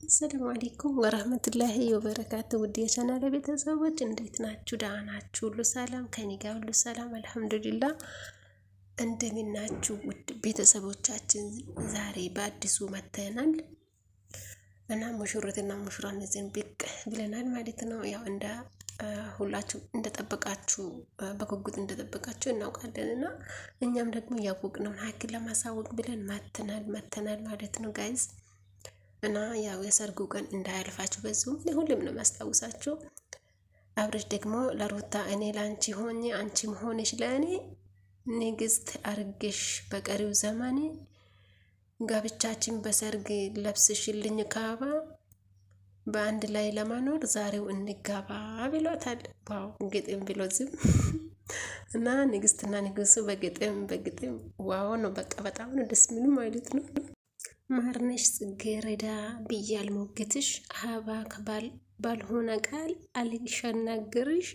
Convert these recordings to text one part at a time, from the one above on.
አሰላሙ አለይኩም ወራህመቱላሂ ወበረካቱ። ውድ የቻናሌ ቤተሰቦች እንዴት ናችሁ? ደህና ናችሁ? ሁሉ ሰላም ከኔ ጋር ሁሉ ሰላም አልሐምዱሊላህ። እንደምን ናችሁ ውድ ቤተሰቦቻችን? ዛሬ በአዲሱ መተናል እና ሙሽሪትና ሙሽራን እዚህን ብቅ ብለናል ማለት ነው። ያው እንደ ሁላችሁ እንደጠበቃችሁ በጉጉት እንደጠበቃችሁ እናውቃለን እና እኛም ደግሞ ያወቅነውን ሀኪም ለማሳወቅ ብለን መተናል ማለት ነው ጋይዝ። እና ያው የሰርጉ ቀን እንዳያልፋችሁ በዚሁ ሁሉም ነው ማስታወሳችሁ። አብረሽ ደግሞ ለሩታ እኔ ላንቺ ሆኜ አንቺም ሆነሽ ለእኔ ንግስት አርግሽ በቀሪው ዘመኔ ጋብቻችን በሰርግ ለብስሽልኝ ካባ በአንድ ላይ ለማኖር ዛሬው እንጋባ ብሎታል። ዋው ግጥም ብሎ ዝም እና ንግስትና ንጉሱ በግጥም ዋው ነው። በቃ በጣም ነው ደስ የሚሉ ማለት ነው። ማርነሽ ጽጌረዳ ብያል ሞግትሽ አበባ ባልሆነ ቃል አልሻናግርሽ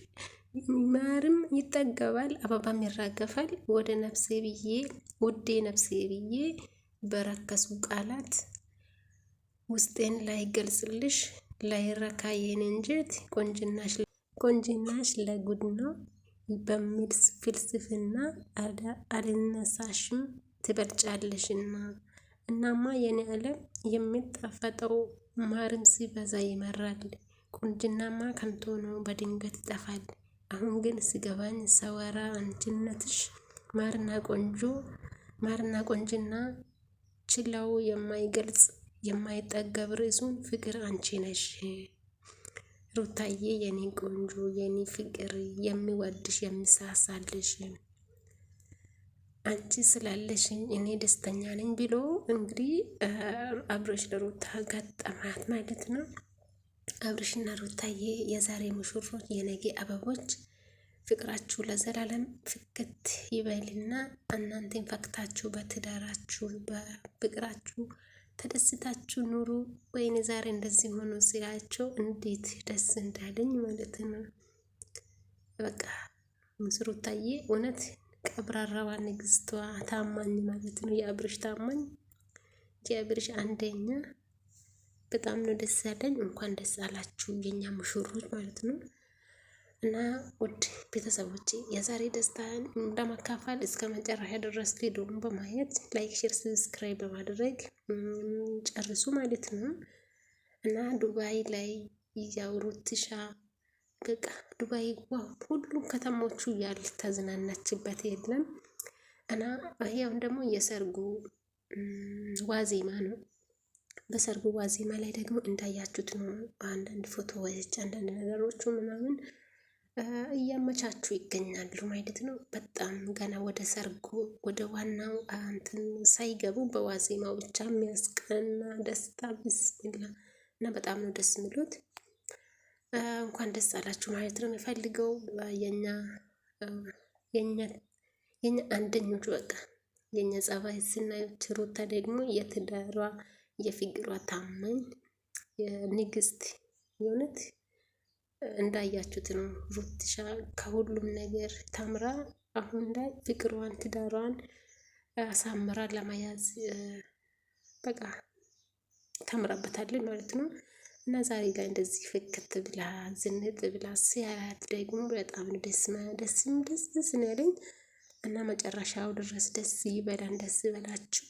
ማርም ይጠገባል አበባም ይራገፋል ወደ ነፍሴ ብዬ ውዴ ነፍሴ ብዬ በረከሱ ቃላት ውስጤን ላይ ገልጽልሽ ላይ ረካ የኔ እንጀት ቆንጅናሽ ለጉድ ነው በሚል ፍልስፍና አልነሳሽም ትበልጫለሽና እናማ የኔ ዓለም የሚጣፈጠው ማርም ሲበዛ ይመራል። ቁንጅናማ ከንቶ ነው በድንገት ይጠፋል። አሁን ግን ሲገባኝ ሰወራ አንቺነትሽ ማርና ቆንጅና ችላው የማይገልጽ የማይጠገብ ርዕሱን ፍቅር አንቺ ነሽ ሩታዬ የኔ ቆንጆ የኔ ፍቅር የሚወድሽ የሚሳሳልሽ አንቺ ስላለሽኝ እኔ ደስተኛ ነኝ ብሎ እንግዲህ አብረሽ ለሩታ ገጠማት ማለት ነው። አብረሽና ሩታዬ የዛሬ ሙሽሮች የነገ አበቦች ፍቅራችሁ ለዘላለም ፍክት ይበልና እናንተን ፈክታችሁ በትዳራችሁ በፍቅራችሁ ተደስታችሁ ኑሩ። ወይኔ ዛሬ እንደዚህ ሆኖ ሲላቸው እንዴት ደስ እንዳለኝ ማለት ነው። በቃ ሩታዬ እውነት ቀብራራዋ ንግስቷ ታማኝ ማለት ነው። የአብርሽ ታማኝ የአብርሽ አንደኛ በጣም ነው ደስ ያለኝ። እንኳን ደስ አላችሁ የኛ ሙሽሮች ማለት ነው። እና ውድ ቤተሰቦቼ የዛሬ ደስታን ለማካፈል እስከ መጨረሻ ድረስ ቪዲዮውን በማየት ላይክ፣ ሼር፣ ሰብስክራይብ በማድረግ ጨርሱ ማለት ነው። እና ዱባይ ላይ ያውሩትሻ በቃ ዱባይ ዋው ሁሉም ከተሞቹ ያልተዝናናችበት የለም። እና ይሄው ደግሞ የሰርጉ ዋዜማ ነው። በሰርጉ ዋዜማ ላይ ደግሞ እንዳያችሁት ነው አንዳንድ ፎቶዎች አንዳንድ ነገሮቹ ምናምን እያመቻቹ ይገኛሉ ማለት ነው። በጣም ገና ወደ ሰርጉ ወደ ዋናው እንትን ሳይገቡ በዋዜማው ብቻ የሚያስቀና ደስታ ብስሚላ እና በጣም ነው ደስ የሚሉት። እንኳን ደስ አላችሁ ማለት ነው የምፈልገው የኛ አንደኞቹ በቃ የኛ ጸባይ ስናዮች ሩታ ደግሞ የትዳሯ የፍቅሯ ታማኝ የንግስት የእውነት እንዳያችሁት ነው። ሩትሻ ከሁሉም ነገር ታምራ አሁን ላይ ፍቅሯን ትዳሯን አሳምራ ለመያዝ በቃ ታምራበታለች ማለት ነው። እና ዛሬ ጋር እንደዚህ ፍክት ብላ ዝንጥ ብላ ሲያያት ደግሞ በጣም ደስ ነው ያለኝ። እና መጨረሻው ድረስ ደስ ይበላን፣ ደስ ይበላችሁ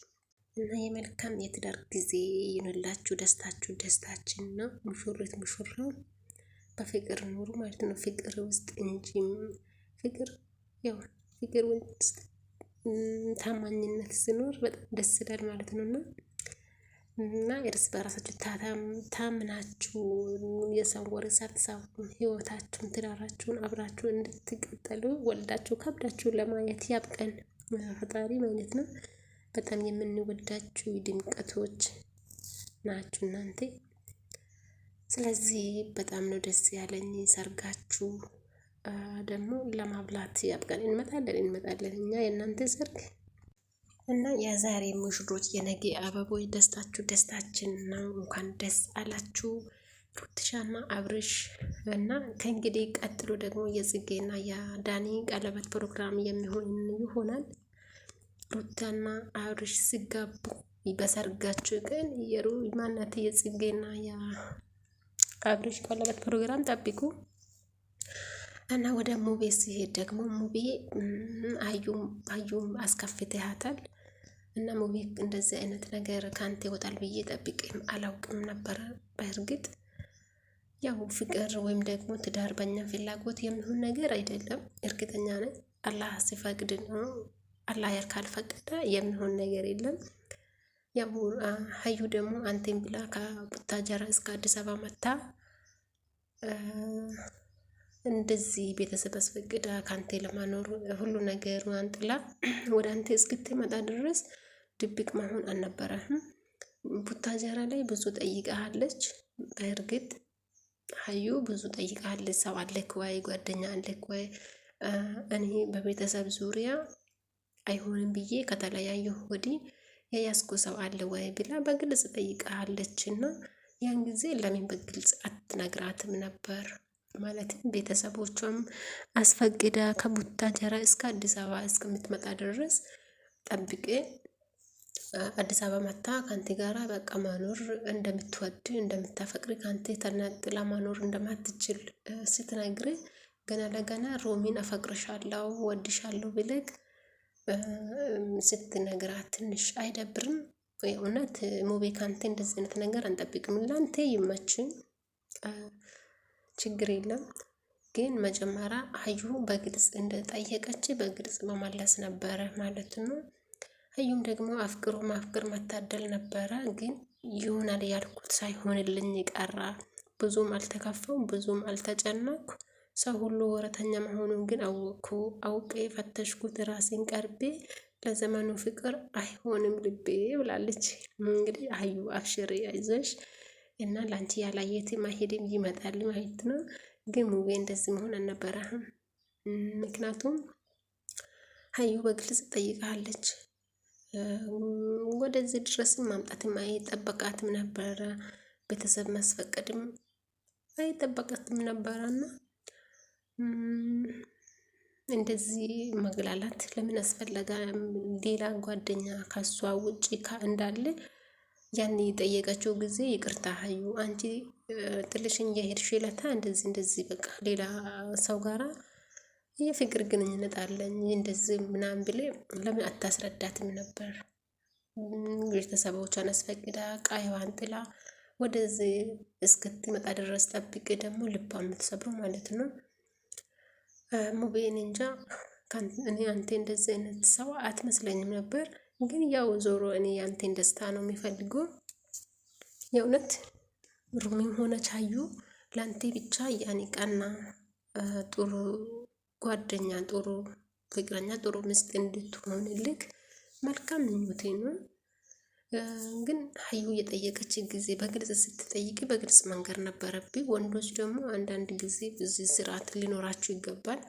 እና የመልካም የትዳር ጊዜ ይሁንላችሁ። ደስታችሁ ደስታችን ነው። ሙሽሪት ሙሽራው በፍቅር ኑሩ ማለት ነው። ፍቅር ውስጥ እንጂ ፍቅር ውስጥ ታማኝነት ሲኖር በጣም ደስ ይላል ማለት ነው። እና እርስ በራሳችሁ ታምናችሁ የሰው ወሬ ሳትሰሙ ህይወታችሁን ትዳራችሁን አብራችሁ እንድትቀጠሉ ወልዳችሁ ከብዳችሁ ለማየት ያብቀን ፈጣሪ ማለት ነው። በጣም የምንወዳችሁ ድምቀቶች ናችሁ እናንተ። ስለዚህ በጣም ነው ደስ ያለኝ። ሰርጋችሁ ደግሞ ለማብላት ያብቀን። እንመጣለን እኛ የእናንተ ሰርግ እና የዛሬ ሙሽሮች የነገ አበቦች ደስታችሁ ደስታችን ነው። እንኳን ደስ አላችሁ ሩትሻና አብርሽ። እና ከእንግዲህ ቀጥሎ ደግሞ የጽጌና የዳኒ ቀለበት ፕሮግራም የሚሆን ይሆናል። ሩታና አብርሽ ሲጋቡ በሰርጋችሁ ግን ማናት የጽጌና የአብርሽ ቀለበት ፕሮግራም ጠብቁ። እና ወደ ሙቤ ሲሄድ ደግሞ ሙቤ አዩም አስከፍተሃታል። እና ሙቤ እንደዚህ አይነት ነገር ካንተ ይወጣል ብዬ ጠብቄም አላውቅም ነበረ። በእርግጥ ያው ፍቅር ወይም ደግሞ ትዳር በእኛ ፍላጎት የሚሆን ነገር አይደለም። እርግጠኛ ነኝ አላህ ሲፈቅድ ነው። አላህ ካልፈቀደ የሚሆን ነገር የለም። ያው ሀዩ ደግሞ አንተን ብላ ከቡታጀራ እስከ አዲስ አበባ መታ እንደዚህ ቤተሰብ አስፈቅዳ ካንተ ለማኖር ሁሉ ነገር አንጥላ ወደ አንተ እስክትመጣ ድረስ ድብቅ መሆን አልነበረህም። ቡታጀራ ላይ ብዙ ጠይቃለች። በእርግጥ ሀዩ ብዙ ጠይቃለች። ሰው አለክ ወይ ጓደኛ አለክ ወይ እኔ በቤተሰብ ዙሪያ አይሆንም ብዬ ከተለያየሁ ወዲህ የያዝኩ ሰው አለ ወይ ብላ በግልጽ ጠይቃለችና ያን ጊዜ ለምን በግልጽ አትነግራትም ነበር? ማለትም ቤተሰቦቿም አስፈቅዳ ከቡታጀራ እስከ አዲስ አበባ እስከምትመጣ ድረስ ጠብቄ አዲስ አበባ መታ ካንተ ጋራ በቃ መኖር እንደምትወድ እንደምታፈቅሪ ካንተ ተነጥላ መኖር እንደማትችል ስትነግር ገና ለገና ሮሚን አፈቅርሻለሁ ወድሻለሁ ብለክ ስትነግራት ትንሽ አይደብርም? እውነት ሙቤ ካንተ እንደዚህ አይነት ነገር አንጠብቅም። ላንተ ይመችኝ ችግር የለም። ግን መጀመሪያ ሀዩ በግልጽ እንደጠየቀች በግልጽ መመለስ ነበረ ማለት ነው። ሀዩም ደግሞ አፍቅሮ ማፍቅር መታደል ነበረ። ግን ይሆናል ያልኩት ሳይሆንልኝ ቀራ። ብዙም አልተከፋውም፣ ብዙም አልተጨነኩ። ሰው ሁሉ ወረተኛ መሆኑን ግን አውቄ ፈተሽኩት ራሴን ቀርቤ ለዘመኑ ፍቅር አይሆንም ልቤ ብላለች። እንግዲህ ሀዩ አብሽሪ አይዞሽ እና ላንቺ ያላየት ማሄድም ይመጣል ማለት ነው። ግን ሙቤ እንደዚህ መሆን አልነበረህም። ምክንያቱም ሀዩ በግልጽ ጠይቃለች። ወደዚህ ድረስም ማምጣትም አይጠበቃትም ነበረ። ቤተሰብ ማስፈቀድም አይጠበቃትም ነበረና እንደዚህ መግላላት ለምን አስፈለገ? ሌላ ጓደኛ ከሷ ውጪ እንዳለ ያን የጠየቀችው ጊዜ ይቅርታ ሀዩ አንቺ ጥልሽኝ የሄድሽ ለታ እንደዚህ በቃ ሌላ ሰው ጋራ የፍቅር ግንኙነት አለኝ እንደዚህ ምናምን ብለ ለምን አታስረዳትም ነበር? ቤተሰቦቿን አስፈቅዳ ቃይዋን ጥላ ወደዚህ እስክትመጣ ድረስ ጠብቄ ደግሞ ልቧ የምትሰብረው ማለት ነው። ሙቤን እንጃ እኔ አንተ እንደዚህ አይነት ሰው አትመስለኝም ነበር። ግን ያው ዞሮ እኔ ያንተን ደስታ ነው የሚፈልገው። የእውነት ሩሚም ሆነች ሀዩ ለአንተ ብቻ ያኔ ቀና ጥሩ ጓደኛ፣ ጥሩ ፍቅረኛ፣ ጥሩ ሚስት እንድትሆንልክ መልካም ምኞቴ ነው። ግን ሀዩ የጠየቀች ጊዜ በግልጽ ስትጠይቂ በግልጽ መንገር ነበረብኝ። ወንዶች ደግሞ አንዳንድ ጊዜ እዚህ ስርዓት ሊኖራችሁ ይገባል።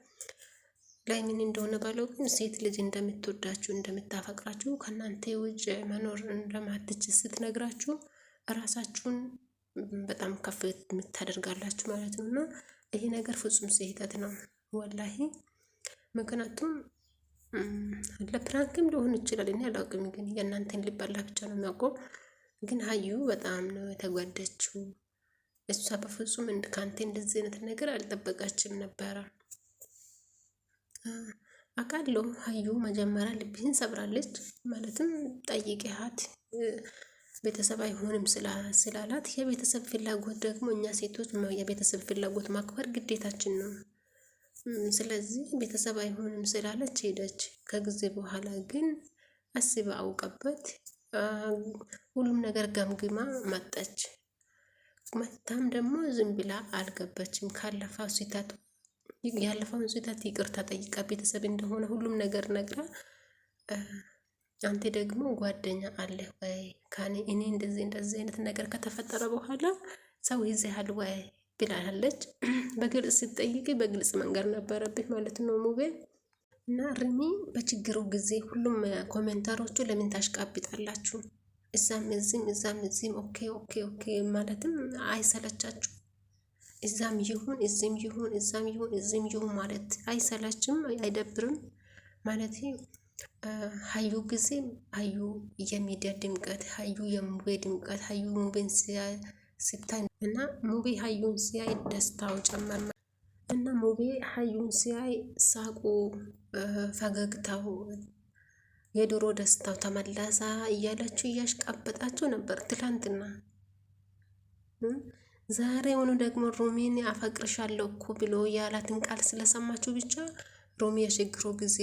ላይ ምን እንደሆነ ባለው ግን ሴት ልጅ እንደምትወዳችሁ እንደምታፈቅራችሁ ከእናንተ ውጭ መኖር እንደማትችል ስትነግራችሁ ራሳችሁን በጣም ከፍ የምታደርጋላችሁ ማለት ነው። እና ይሄ ነገር ፍጹም ስህተት ነው ወላሂ። ምክንያቱም ለፕራንክም ሊሆን ይችላል እኔ አላውቅም። ግን የእናንተን ልብ አላህ ብቻ ነው የሚያውቀው። ግን ሀዩ በጣም ነው የተጓደችው። እሷ በፍጹም ካንተ እንደዚህ አይነት ነገር አልጠበቃችም ነበረ። አውቃለሁ ሀዩ መጀመሪያ ልብህን ሰብራለች። ማለትም ጠይቄሃት ቤተሰብ አይሆንም ስላላት የቤተሰብ ፍላጎት ደግሞ እኛ ሴቶች የቤተሰብ ፍላጎት ማክበር ግዴታችን ነው። ስለዚህ ቤተሰብ አይሆንም ስላለች ሄደች። ከጊዜ በኋላ ግን አስባ አውቀበት ሁሉም ነገር ገምግማ መጣች። መታም ደግሞ ዝም ብላ አልገባችም። ያለፈውን ስህተት ይቅርታ ጠይቃ ቤተሰብ እንደሆነ ሁሉም ነገር ነግራ አንተ ደግሞ ጓደኛ አለ ወይ ካኔ እኔ እንደዚህ አይነት ነገር ከተፈጠረ በኋላ ሰው ይዘሃል ወይ ብላለች። በግልጽ ስትጠይቂ በግልጽ መንገር ነበረብኝ ማለት ነው ሙቤ። እና ሪሚ በችግሩ ጊዜ ሁሉም ኮሜንታሮቹ ለምን ታሽቃብጣላችሁ? እዛም እዚህም ኦኬ ማለትም አይሰለቻችሁ? እዛም ይሁን እዚህም ይሁን እዛም ይሁን እዚህም ይሁን ማለት አይሰላችም? አይደብርም? ማለት ሀዩ ጊዜም ሀዩ የሚዲያ ድምቀት፣ ሀዩ የሙቤ ድምቀት፣ ሀዩ ሙቤን ሲታይ እና ሙቤ ሀዩን ሲያይ ደስታው ጨመር እና ሙቤ ሀዩን ሲያይ ሳቁ፣ ፈገግታው፣ የድሮ ደስታው ተመለሰ እያላችሁ እያሽቃበጣችሁ ነበር ትላንትና። ዛሬውኑ ደግሞ ሮሚን አፈቅርሻለሁ እኮ ብሎ ያላትን ቃል ስለሰማችሁ ብቻ ሮሚ የችግሩ ጊዜ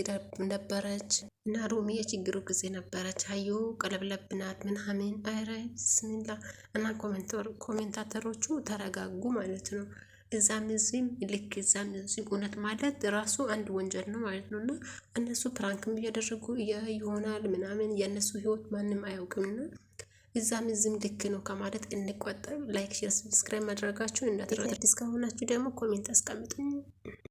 ነበረች እና ሮሚ የችግሩ ጊዜ ነበረች። ሀዩ ቀለብለብ ናት ምናምን። ኧረ ብስሚላ እና ኮሜንታተሮቹ ተረጋጉ ማለት ነው። እዛም እዚህም ልክ እዛም እዚህ እውነት ማለት ራሱ አንድ ወንጀል ነው ማለት ነው። እና እነሱ ፕራንክም እያደረጉ ይሆናል ምናምን የእነሱ ህይወት ማንም አያውቅምና እዛም እዚህም ልክ ነው ከማለት እንቆጠብ። ላይክ፣ ሼር፣ ሰብስክራይብ ማድረጋችሁን እንዳትረሱ። አዲስ ከሆናችሁ ደግሞ ኮሜንት አስቀምጡኝ።